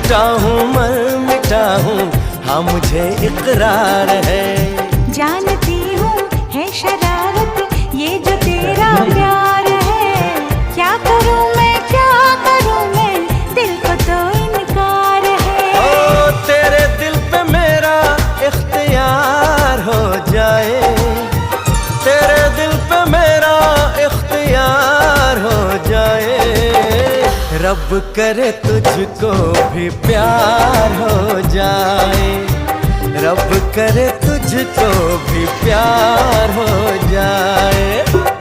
टूटा हूँ मर मिटा हूँ, हाँ मुझे इकरार है। जानती हूँ है शरारत ये जो तेरा प्यार है, क्या करूँ मैं दिल को तो इनकार है। ओ तेरे दिल पे मेरा इख्तियार हो जाए, तेरे दिल पे मेरा इख्तियार हो जाए। रब करे तुझको भी प्यार हो जाए, रब करे तुझको भी प्यार हो जाए।